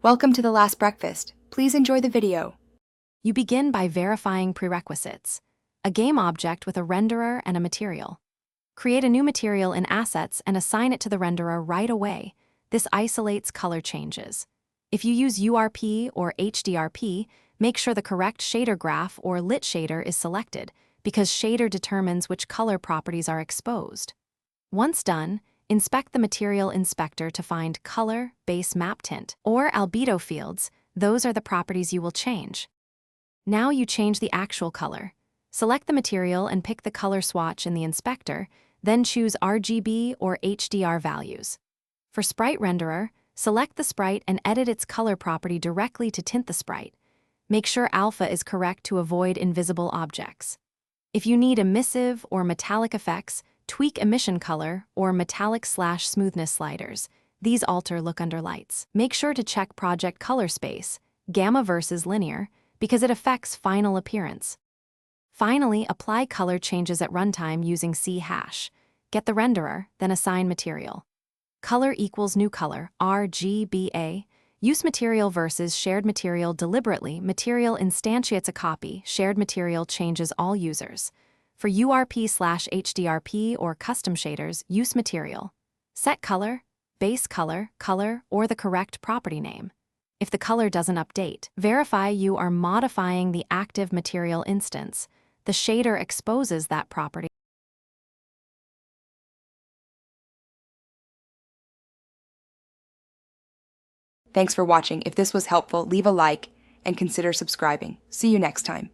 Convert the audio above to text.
Welcome to The Last Breakfast. Please enjoy the video. You begin by verifying prerequisites: a game object with a renderer and a material. Create a new material in Assets and assign it to the renderer right away. This isolates color changes. If you use URP or HDRP, make sure the correct shader graph or lit shader is selected, because shader determines which color properties are exposed. Once done, inspect the Material Inspector to find Color, Base Map Tint, or Albedo fields. Those are the properties you will change. Now you change the actual color. Select the material and pick the color swatch in the inspector, then choose RGB or HDR values. For Sprite Renderer, select the sprite and edit its color property directly to tint the sprite. Make sure alpha is correct to avoid invisible objects. If you need emissive or metallic effects, tweak emission color or metallic/smoothness sliders. These alter look under lights. Make sure to check project color space, gamma versus linear, because it affects final appearance. Finally, apply color changes at runtime using C#. Get the renderer, then assign material. Color equals new color, RGBA. Use material versus shared material deliberately. Material instantiates a copy, shared material changes all users. For URP/HDRP or custom shaders, use material. Set color, base color, color, or the correct property name. If the color doesn't update, verify you are modifying the active material instance. The shader exposes that property. Thanks for watching. If this was helpful, leave a like and consider subscribing. See you next time.